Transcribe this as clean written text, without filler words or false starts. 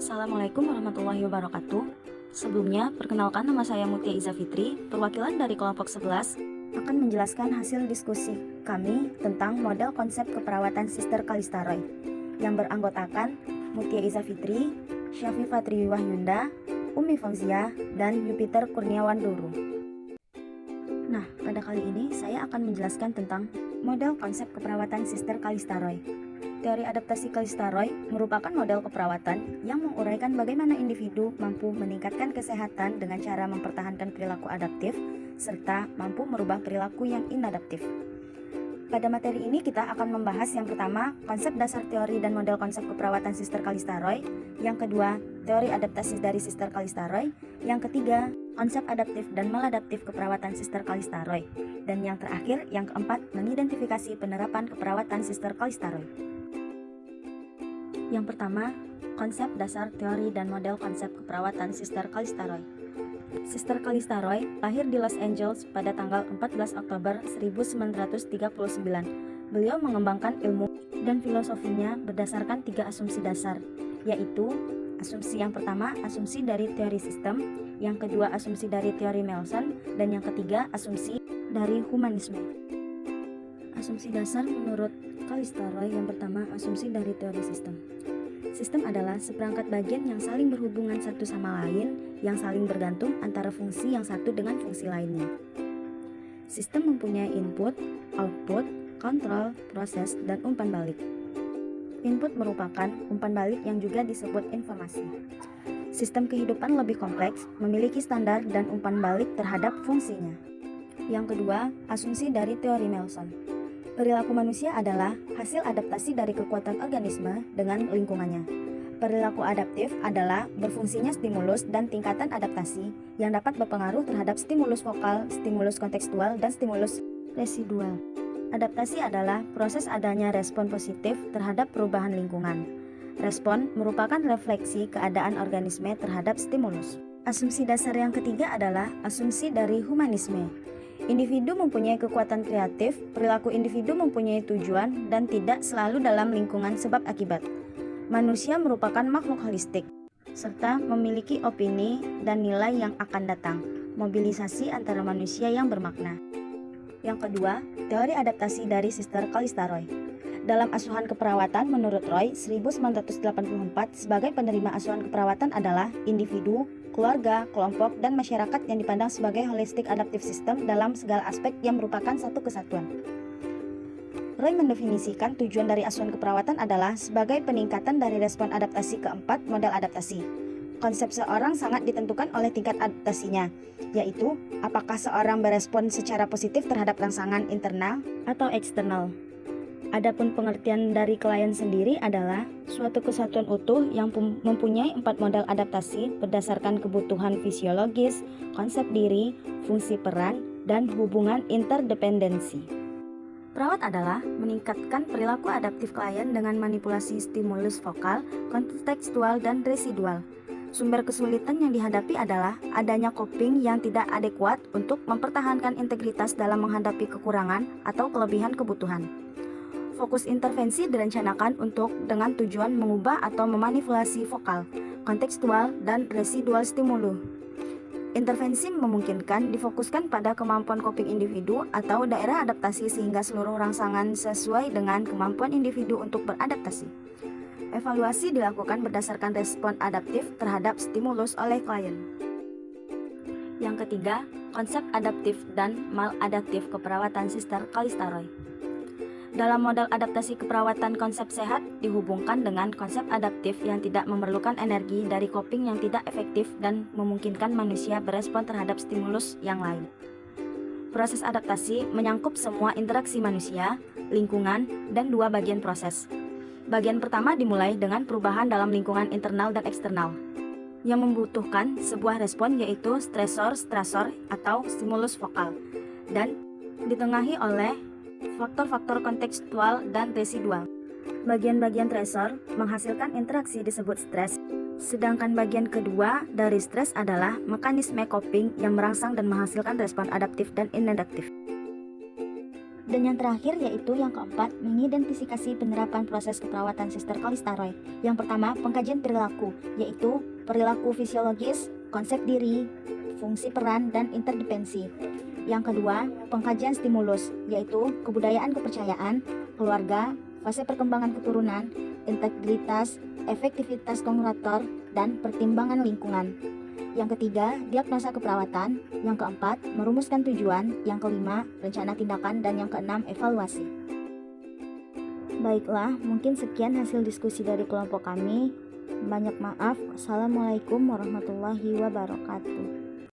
Assalamualaikum warahmatullahi wabarakatuh. Sebelumnya, perkenalkan nama saya Mutia Iza Fitri, perwakilan dari kelompok 11, akan menjelaskan hasil diskusi kami tentang model konsep keperawatan Sister Kalista Roy yang beranggotakan Mutia Iza Fitri, Syafi Fatri Wahyunda, Umi Fauzia, dan Jupiter Kurniawan Duru. Nah, pada kali ini saya akan menjelaskan tentang model konsep keperawatan Sister Kalista Roy. Teori adaptasi Kalista Roy merupakan model keperawatan yang menguraikan bagaimana individu mampu meningkatkan kesehatan dengan cara mempertahankan perilaku adaptif serta mampu merubah perilaku yang inadaptif. Pada materi ini kita akan membahas yang pertama, konsep dasar teori dan model konsep keperawatan Sister Kalista Roy, yang kedua, teori adaptasi dari Sister Kalista Roy, yang ketiga, konsep adaptif dan maladaptif keperawatan Sister Kalista Roy, dan yang terakhir, yang keempat, mengidentifikasi penerapan keperawatan Sister Kalista Roy. Yang pertama, konsep dasar teori dan model konsep keperawatan Sister Kalista Roy. Sister Kalista Roy lahir di Los Angeles pada tanggal 14 Oktober 1939. Beliau mengembangkan ilmu dan filosofinya berdasarkan 3 asumsi dasar, yaitu asumsi yang pertama, asumsi dari teori sistem, yang kedua, asumsi dari teori Melson, dan yang ketiga, asumsi dari humanisme. Asumsi dasar menurut Kalista Roy yang pertama, asumsi dari teori sistem. Sistem adalah seperangkat bagian yang saling berhubungan satu sama lain, yang saling bergantung antara fungsi yang satu dengan fungsi lainnya. Sistem mempunyai input, output, kontrol, proses, dan umpan balik. Input merupakan umpan balik yang juga disebut informasi. Sistem kehidupan lebih kompleks, memiliki standar dan umpan balik terhadap fungsinya. Yang kedua, asumsi dari teori Melson. Perilaku manusia adalah hasil adaptasi dari kekuatan organisme dengan lingkungannya. Perilaku adaptif adalah berfungsinya stimulus dan tingkatan adaptasi yang dapat berpengaruh terhadap stimulus vokal, stimulus kontekstual, dan stimulus residual. Adaptasi adalah proses adanya respon positif terhadap perubahan lingkungan. Respon merupakan refleksi keadaan organisme terhadap stimulus. Asumsi dasar yang ketiga adalah asumsi dari humanisme. Individu mempunyai kekuatan kreatif, perilaku individu mempunyai tujuan dan tidak selalu dalam lingkungan sebab akibat. Manusia merupakan makhluk holistik, serta memiliki opini dan nilai yang akan datang, mobilisasi antara manusia yang bermakna. Yang kedua, teori adaptasi dari Sister Kalista Roy. Dalam asuhan keperawatan menurut Roy 1984, sebagai penerima asuhan keperawatan adalah individu, keluarga, kelompok, dan masyarakat yang dipandang sebagai holistic adaptive system dalam segala aspek yang merupakan satu kesatuan. Roy mendefinisikan tujuan dari asuhan keperawatan adalah sebagai peningkatan dari respon adaptasi keempat model adaptasi. Konsep seorang sangat ditentukan oleh tingkat adaptasinya, yaitu apakah seorang berespon secara positif terhadap rangsangan internal atau eksternal. Adapun pengertian dari klien sendiri adalah suatu kesatuan utuh yang mempunyai 4 model adaptasi berdasarkan kebutuhan fisiologis, konsep diri, fungsi peran, dan hubungan interdependensi. Perawat adalah meningkatkan perilaku adaptif klien dengan manipulasi stimulus vokal, kontekstual, dan residual. Sumber kesulitan yang dihadapi adalah adanya coping yang tidak adekuat untuk mempertahankan integritas dalam menghadapi kekurangan atau kelebihan kebutuhan. Fokus intervensi direncanakan dengan tujuan mengubah atau memanipulasi vokal, kontekstual, dan residual stimulus. Intervensi memungkinkan difokuskan pada kemampuan coping individu atau daerah adaptasi sehingga seluruh rangsangan sesuai dengan kemampuan individu untuk beradaptasi. Evaluasi dilakukan berdasarkan respon adaptif terhadap stimulus oleh klien. Yang ketiga, konsep adaptif dan maladaptif keperawatan Sister Kalista Roy. Dalam model adaptasi keperawatan, konsep sehat dihubungkan dengan konsep adaptif yang tidak memerlukan energi dari coping yang tidak efektif dan memungkinkan manusia berespon terhadap stimulus yang lain. Proses adaptasi menyangkup semua interaksi manusia, lingkungan, dan 2 bagian proses. Bagian pertama dimulai dengan perubahan dalam lingkungan internal dan eksternal, yang membutuhkan sebuah respon yaitu stresor atau stimulus vokal, dan ditengahi oleh faktor-faktor kontekstual dan residual. Bagian-bagian stresor menghasilkan interaksi disebut stres, sedangkan bagian kedua dari stres adalah mekanisme coping yang merangsang dan menghasilkan respon adaptif dan inadaptif. Dan yang terakhir yaitu yang keempat, mengidentifikasi penerapan proses keperawatan Sister Kalista Roy. Yang pertama, pengkajian perilaku, yaitu perilaku fisiologis, konsep diri, fungsi peran, dan interdependensi. Yang kedua, pengkajian stimulus, yaitu kebudayaan kepercayaan, keluarga, fase perkembangan keturunan, integritas, efektivitas kongregator, dan pertimbangan lingkungan. Yang ketiga, diagnosa keperawatan. Yang keempat, merumuskan tujuan. Yang kelima, rencana tindakan. Dan yang keenam, evaluasi. Baiklah, mungkin sekian hasil diskusi dari kelompok kami. Banyak maaf. Assalamualaikum warahmatullahi wabarakatuh.